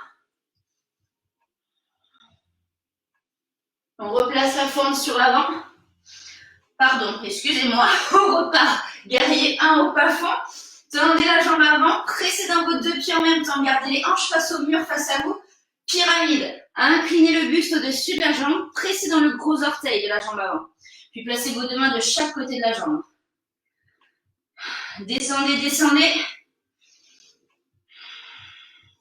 On replace la fente sur l'avant. Pardon, excusez-moi. On repart. Guerrier 1 au plafond. Tendez la jambe avant. Pressez dans vos deux pieds en même temps. Gardez les hanches face au mur, face à vous. Pyramide. Inclinez le buste au-dessus de la jambe. Pressez dans le gros orteil de la jambe avant. Puis placez vos deux mains de chaque côté de la jambe. Descendez, descendez.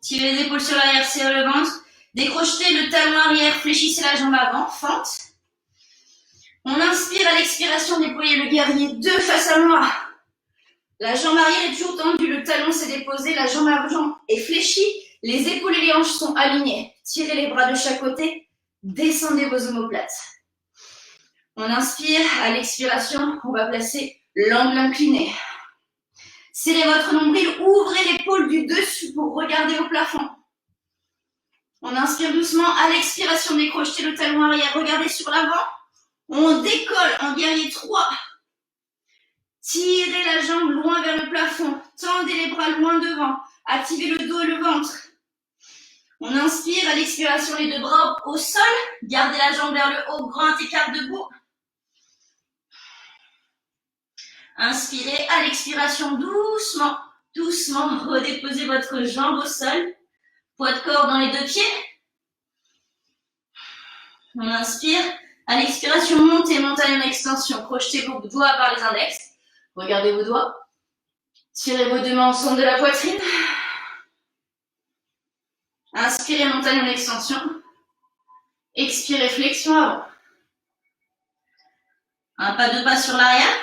Tirez les épaules sur l'arrière, serrez le ventre. Décrochetez le talon arrière, fléchissez la jambe avant, fente. On inspire à l'expiration, déployez le guerrier 2 face à moi. La jambe arrière est toujours tendue, le talon s'est déposé, la jambe avant est fléchie, les épaules et les hanches sont alignées. Tirez les bras de chaque côté, descendez vos omoplates. On inspire, à l'expiration, on va placer l'angle incliné. Serrez votre nombril, ouvrez l'épaule du dessus pour regarder au plafond. On inspire doucement, à l'expiration, décrochez le talon arrière, regardez sur l'avant. On décolle en guerrier 3. Tirez la jambe loin vers le plafond, tendez les bras loin devant, activez le dos et le ventre. On inspire, à l'expiration, les deux bras au sol, gardez la jambe vers le haut, grand écart debout. Inspirez, à l'expiration, doucement, doucement, redéposez votre jambe au sol. Poids de corps dans les deux pieds. On inspire. À l'expiration, montez, montagne en extension. Crochetez vos doigts par les index. Regardez vos doigts. Tirez vos deux mains ensemble de la poitrine. Inspirez, montagne en extension. Expirez, flexion avant. Un pas de pas sur l'arrière.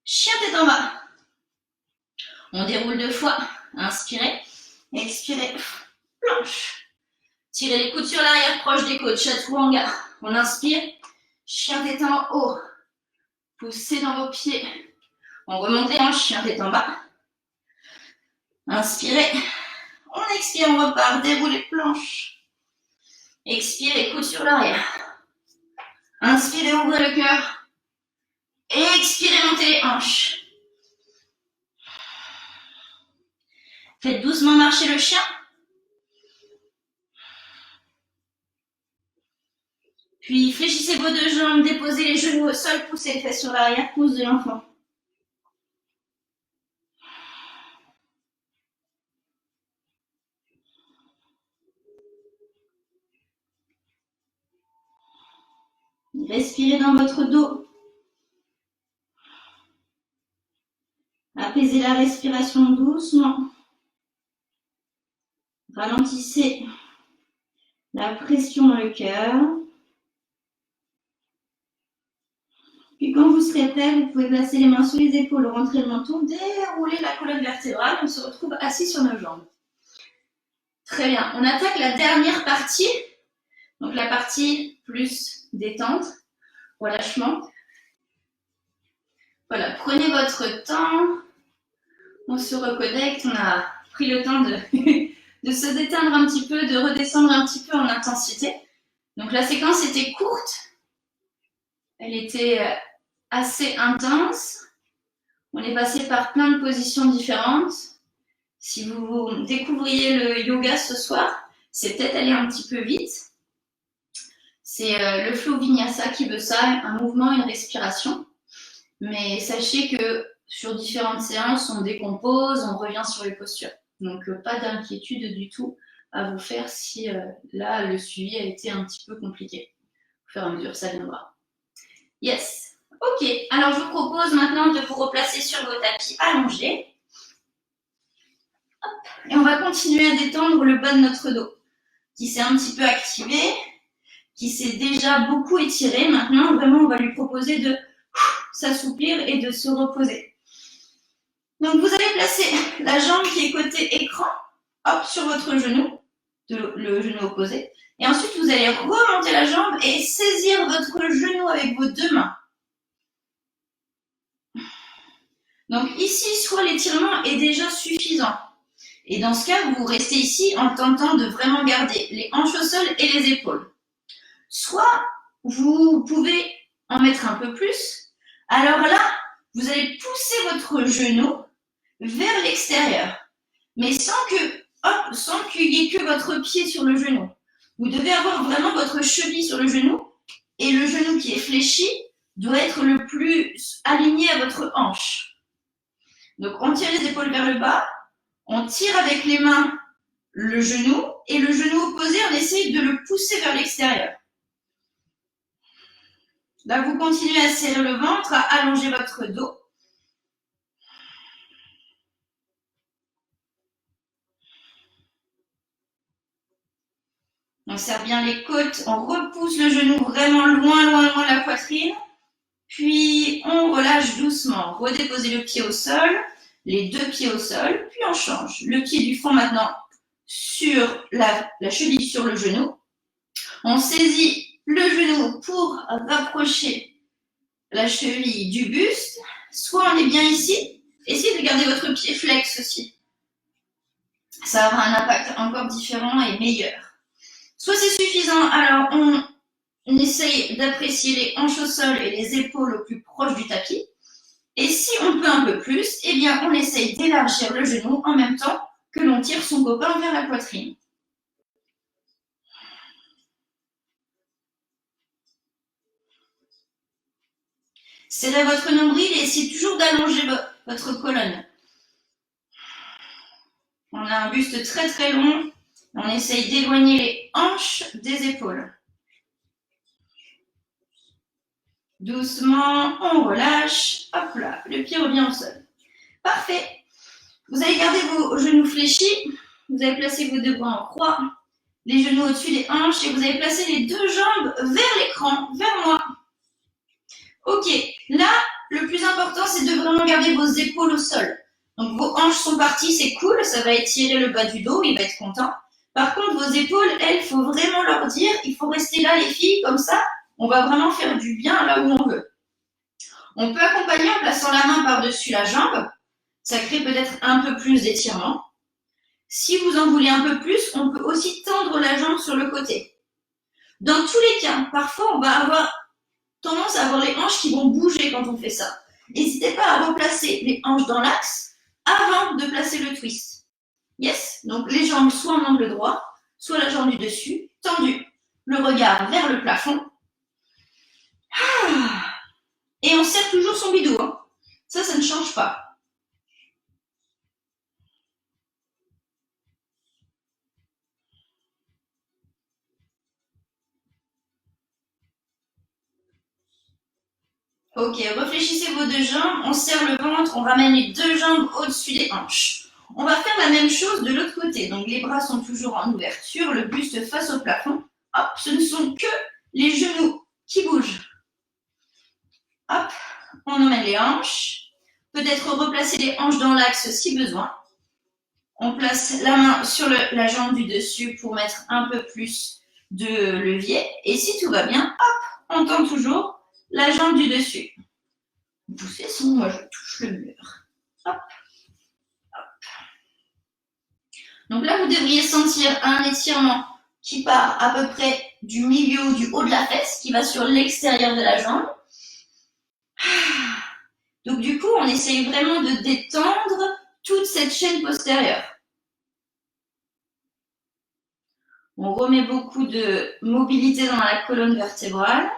Chien tête en bas. On déroule 2 fois. Inspirez. Expirez, planche. Tirez les coudes sur l'arrière, proche des côtes, chaturanga. On inspire, chien tête en haut. Poussez dans vos pieds. On remonte les hanches, chien tête en bas. Inspirez. On expire, on repart, déroulez planche. Expirez, coudes sur l'arrière. Inspirez, ouvrez le cœur. Expirez, montez les hanches. Faites doucement marcher le chien. Puis fléchissez vos deux jambes, déposez les genoux au sol, poussez les fesses sur l'arrière, pouce de l'enfant. Respirez dans votre dos. Apaisez la respiration doucement. Ralentissez la pression dans le cœur. Puis quand vous serez prêt, vous pouvez placer les mains sous les épaules, rentrer le menton, dérouler la colonne vertébrale. On se retrouve assis sur nos jambes. Très bien. On attaque la dernière partie. Donc la partie plus détente, relâchement. Voilà, prenez votre temps. On se reconnecte. On a pris le temps de, de se détendre un petit peu, de redescendre un petit peu en intensité. Donc la séquence était courte. Elle était assez intense. On est passé par plein de positions différentes. Si vous découvriez le yoga ce soir, c'est peut-être aller un petit peu vite. C'est le flow vinyasa qui veut ça, un mouvement, une respiration. Mais sachez que sur différentes séances, on décompose, on revient sur les postures. Donc pas d'inquiétude du tout à vous faire si là le suivi a été un petit peu compliqué. Au fur et à mesure, ça viendra. Yes. Ok, alors je vous propose maintenant de vous replacer sur vos tapis allongés. Hop. Et on va continuer à détendre le bas de notre dos, qui s'est un petit peu activé, qui s'est déjà beaucoup étiré. Maintenant, vraiment, on va lui proposer de s'assouplir et de se reposer. Donc, vous allez placer la jambe qui est côté écran, hop, sur votre genou, le genou opposé. Et ensuite, vous allez remonter la jambe et saisir votre genou avec vos deux mains. Donc ici, soit l'étirement est déjà suffisant. Et dans ce cas, vous restez ici en tentant de vraiment garder les hanches au sol et les épaules. Soit vous pouvez en mettre un peu plus. Alors là, vous allez pousser votre genou vers l'extérieur. Mais sans qu'il y ait que votre pied sur le genou. Vous devez avoir vraiment votre cheville sur le genou. Et le genou qui est fléchi doit être le plus aligné à votre hanche. Donc on tire les épaules vers le bas. On tire avec les mains le genou et le genou opposé, on essaye de le pousser vers l'extérieur. Là, vous continuez à serrer le ventre, à allonger votre dos. On serre bien les côtes, on repousse le genou vraiment loin, loin, loin de la poitrine. Puis on relâche doucement. Redéposez le pied au sol, les deux pieds au sol, puis on change. Le pied du fond maintenant sur la cheville sur le genou. On saisit le genou pour rapprocher la cheville du buste. Soit on est bien ici, essayez de garder votre pied flex aussi. Ça aura un impact encore différent et meilleur. Soit c'est suffisant, alors on essaye d'apprécier les hanches au sol et les épaules au plus proche du tapis. Et si on peut un peu plus, eh bien on essaye d'élargir le genou en même temps que l'on tire son copain vers la poitrine. Serrez votre nombril et essayez toujours d'allonger votre colonne. On a un buste très très long. On essaye d'éloigner les hanches des épaules. Doucement, on relâche. Hop là, le pied revient au sol. Parfait. Vous allez garder vos genoux fléchis. Vous allez placer vos deux bras en croix. Les genoux au-dessus des hanches. Et vous allez placer les deux jambes vers l'écran, vers moi. Ok, là, le plus important, c'est de vraiment garder vos épaules au sol. Donc, vos hanches sont parties, c'est cool. Ça va étirer le bas du dos, il va être content. Par contre, vos épaules, elles, il faut vraiment leur dire, il faut rester là, les filles, comme ça. On va vraiment faire du bien là où on veut. On peut accompagner en plaçant la main par-dessus la jambe. Ça crée peut-être un peu plus d'étirement. Si vous en voulez un peu plus, on peut aussi tendre la jambe sur le côté. Dans tous les cas, parfois, on va avoir tendance à avoir les hanches qui vont bouger quand on fait ça. N'hésitez pas à replacer les hanches dans l'axe avant de placer le twist. Yes, donc les jambes soit en angle droit, soit la jambe du dessus, tendue. Le regard vers le plafond. Et on serre toujours son bidou. Hein. Ça ne change pas. Ok, réfléchissez vos deux jambes. On serre le ventre, on ramène les deux jambes au-dessus des hanches. On va faire la même chose de l'autre côté. Donc, les bras sont toujours en ouverture, le buste face au plafond. Hop, ce ne sont que les genoux qui bougent. Hop, on emmène les hanches. Peut-être replacer les hanches dans l'axe si besoin. On place la main sur la jambe du dessus pour mettre un peu plus de levier. Et si tout va bien, hop, on tend toujours la jambe du dessus. Poussez, sinon moi je touche le mur. Hop, hop. Donc là, vous devriez sentir un étirement qui part à peu près du milieu ou du haut de la fesse, qui va sur l'extérieur de la jambe. Donc du coup, on essaye vraiment de détendre toute cette chaîne postérieure. On remet beaucoup de mobilité dans la colonne vertébrale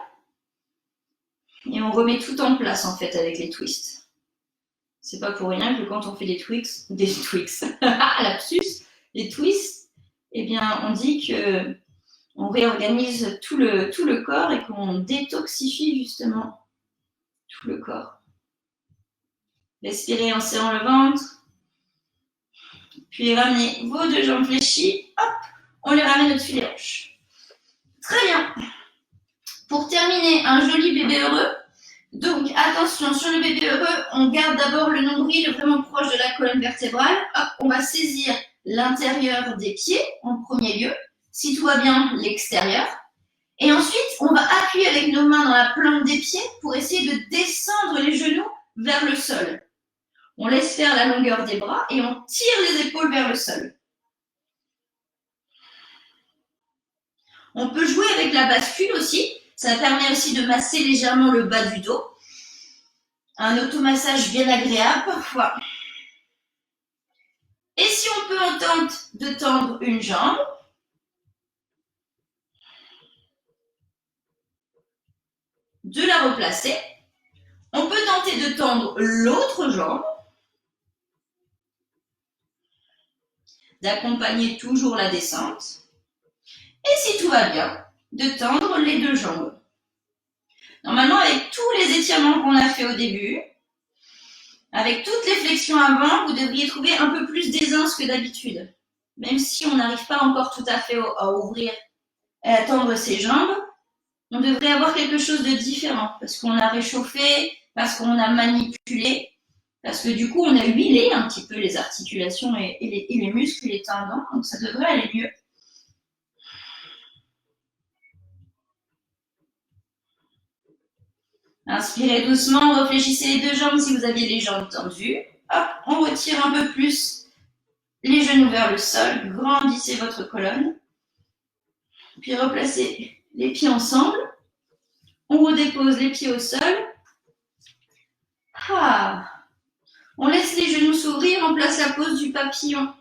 et on remet tout en place en fait avec les twists. C'est pas pour rien que quand on fait des twists, lapsus, les twists, eh bien on dit que on réorganise tout le corps et qu'on détoxifie justement tout le corps. Respirez en serrant le ventre. Puis ramenez vos deux jambes fléchies. Hop, on les ramène au-dessus des hanches. Très bien. Pour terminer, un joli bébé heureux. Donc, attention, sur le bébé heureux, on garde d'abord le nombril vraiment proche de la colonne vertébrale. Hop, on va saisir l'intérieur des pieds en premier lieu. Si tout va bien, l'extérieur. Et ensuite, on va appuyer avec nos mains dans la plante des pieds pour essayer de descendre les genoux vers le sol. On laisse faire la longueur des bras et on tire les épaules vers le sol. On peut jouer avec la bascule aussi. Ça permet aussi de masser légèrement le bas du dos. Un automassage bien agréable parfois. Et si on tente de tendre une jambe, de la replacer. On peut tenter de tendre l'autre jambe, d'accompagner toujours la descente. Et si tout va bien, de tendre les deux jambes. Normalement, avec tous les étirements qu'on a fait au début, avec toutes les flexions avant, vous devriez trouver un peu plus d'aisance que d'habitude. Même si on n'arrive pas encore tout à fait à ouvrir et à tendre ses jambes, on devrait avoir quelque chose de différent parce qu'on a réchauffé, parce qu'on a manipulé, parce que du coup, on a huilé un petit peu les articulations et les muscles et les tendons, donc ça devrait aller mieux. Inspirez doucement, réfléchissez les deux jambes si vous aviez les jambes tendues. Hop, on retire un peu plus les genoux vers le sol, grandissez votre colonne. Puis replacez les pieds ensemble. On redépose les pieds au sol. Ah. On laisse les genoux s'ouvrir, on place la pose du papillon.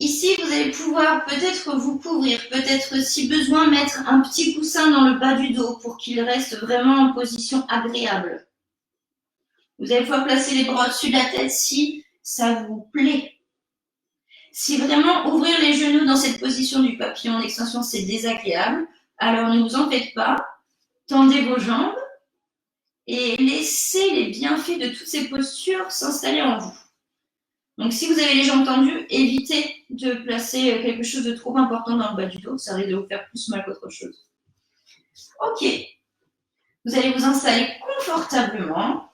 Ici, vous allez pouvoir peut-être vous couvrir, peut-être si besoin mettre un petit coussin dans le bas du dos pour qu'il reste vraiment en position agréable. Vous allez pouvoir placer les bras au-dessus de la tête si ça vous plaît. Si vraiment ouvrir les genoux dans cette position du papillon en extension, c'est désagréable, alors ne vous en faites pas. Tendez vos jambes et laissez les bienfaits de toutes ces postures s'installer en vous. Donc, si vous avez les jambes tendues, évitez de placer quelque chose de trop important dans le bas du dos. Ça risque de vous faire plus mal qu'autre chose. Ok. Vous allez vous installer confortablement.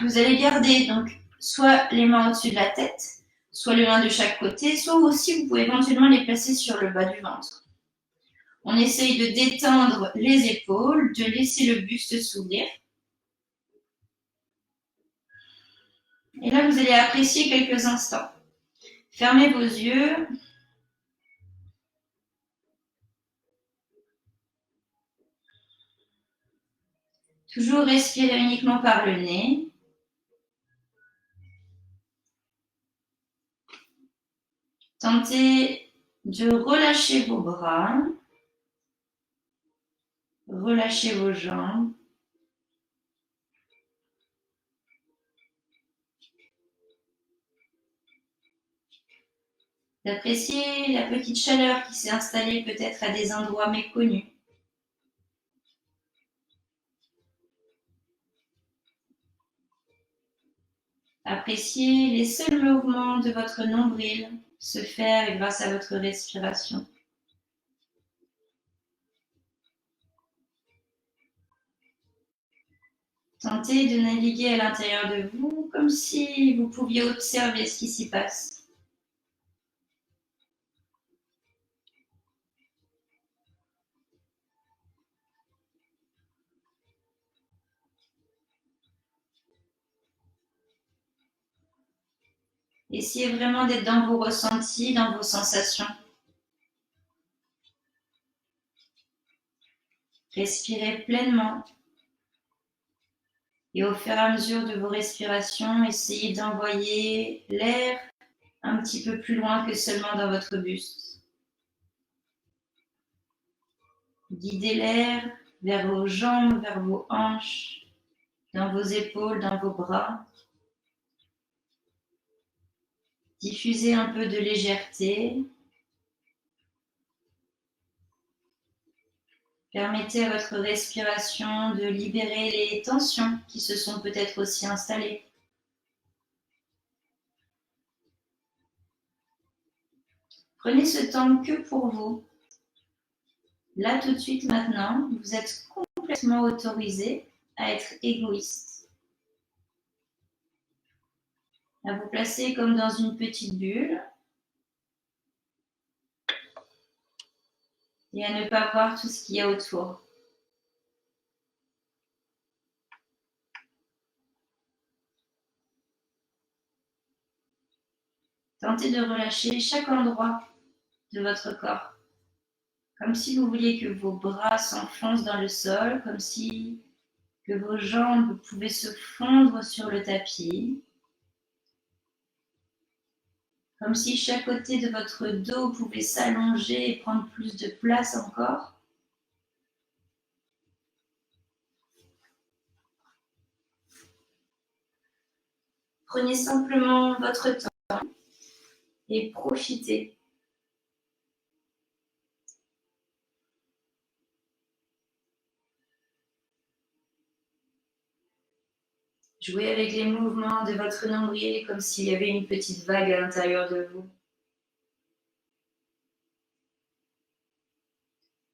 Vous allez garder donc soit les mains au-dessus de la tête, soit les mains de chaque côté, soit aussi vous pouvez éventuellement les placer sur le bas du ventre. On essaye de détendre les épaules, de laisser le buste s'ouvrir. Et là, vous allez apprécier quelques instants. Fermez vos yeux. Toujours respirer uniquement par le nez. Tentez de relâcher vos bras. Relâchez vos jambes. D'apprécier la petite chaleur qui s'est installée peut-être à des endroits méconnus. Appréciez les seuls mouvements de votre nombril se faire grâce à votre respiration. Tentez de naviguer à l'intérieur de vous comme si vous pouviez observer ce qui s'y passe. Essayez vraiment d'être dans vos ressentis, dans vos sensations. Respirez pleinement. Et au fur et à mesure de vos respirations, essayez d'envoyer l'air un petit peu plus loin que seulement dans votre buste. Guidez l'air vers vos jambes, vers vos hanches, dans vos épaules, dans vos bras. Diffusez un peu de légèreté. Permettez à votre respiration de libérer les tensions qui se sont peut-être aussi installées. Prenez ce temps que pour vous. Là, tout de suite, maintenant, vous êtes complètement autorisé à être égoïste. À vous placer comme dans une petite bulle et à ne pas voir tout ce qu'il y a autour. Tentez de relâcher chaque endroit de votre corps, comme si vous vouliez que vos bras s'enfoncent dans le sol, comme si que vos jambes pouvaient se fondre sur le tapis, comme si chaque côté de votre dos pouvait s'allonger et prendre plus de place encore. Prenez simplement votre temps et profitez. Jouez avec les mouvements de votre nombril comme s'il y avait une petite vague à l'intérieur de vous.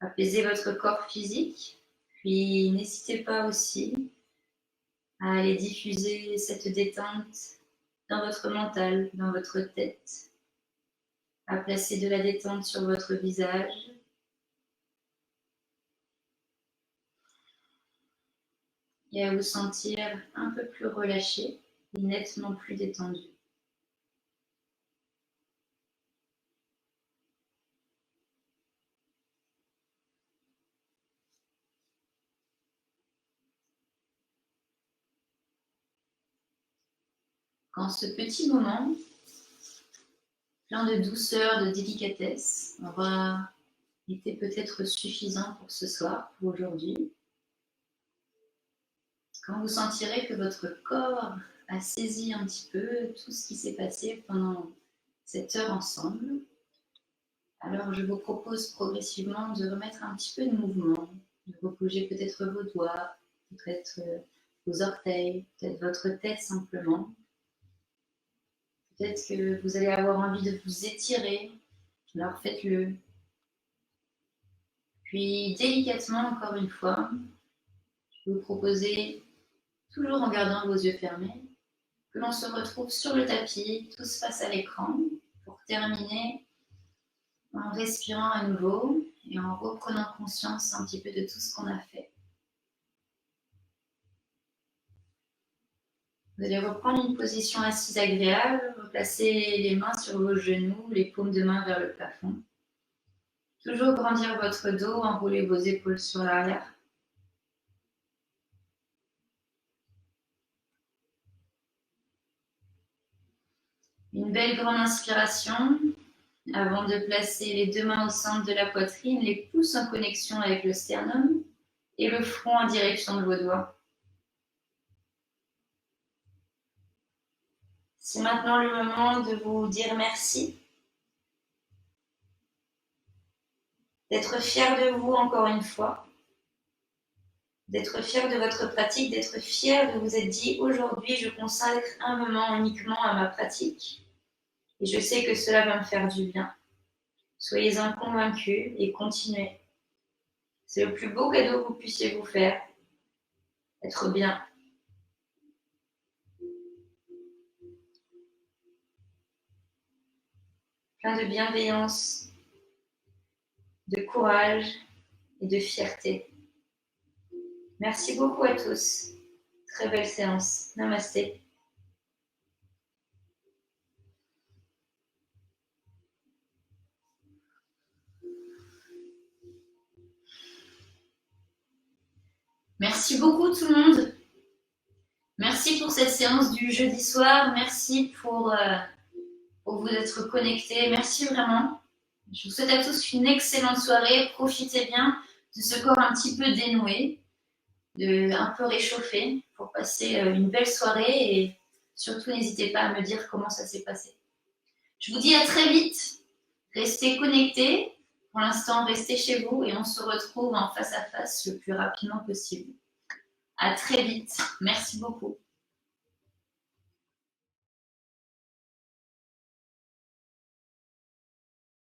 Apaisez votre corps physique, puis n'hésitez pas aussi à aller diffuser cette détente dans votre mental, dans votre tête, à placer de la détente sur votre visage. Et à vous sentir un peu plus relâché et nettement plus détendu. Quand ce petit moment, plein de douceur, de délicatesse, aura été peut-être suffisant pour ce soir, pour aujourd'hui, quand vous sentirez que votre corps a saisi un petit peu tout ce qui s'est passé pendant cette heure ensemble, alors je vous propose progressivement de remettre un petit peu de mouvement, de bouger peut-être vos doigts, peut-être vos orteils, peut-être votre tête simplement. Peut-être que vous allez avoir envie de vous étirer, alors faites-le. Puis délicatement, encore une fois, je vais vous proposer, toujours en gardant vos yeux fermés, que l'on se retrouve sur le tapis, tous face à l'écran, pour terminer en respirant à nouveau et en reprenant conscience un petit peu de tout ce qu'on a fait. Vous allez reprendre une position assise agréable, replacer les mains sur vos genoux, les paumes de main vers le plafond. Toujours grandir votre dos, enrouler vos épaules sur l'arrière. Une belle grande inspiration avant de placer les deux mains au centre de la poitrine, les pouces en connexion avec le sternum et le front en direction de vos doigts. C'est maintenant le moment de vous dire merci, d'être fier de vous encore une fois, d'être fier de votre pratique, d'être fier de vous être dit aujourd'hui je consacre un moment uniquement à ma pratique et je sais que cela va me faire du bien. Soyez-en convaincus et continuez. C'est le plus beau cadeau que vous puissiez vous faire, être bien. Plein de bienveillance, de courage et de fierté. Merci beaucoup à tous. Très belle séance. Namasté. Merci beaucoup tout le monde. Merci pour cette séance du jeudi soir. Merci pour vous être connectés. Merci vraiment. Je vous souhaite à tous une excellente soirée. Profitez bien de ce corps un petit peu dénoué, un peu réchauffé pour passer une belle soirée et surtout n'hésitez pas à me dire comment ça s'est passé. Je vous dis à très vite. Restez connectés. Pour l'instant, restez chez vous et on se retrouve en face à face le plus rapidement possible. À très vite. Merci beaucoup.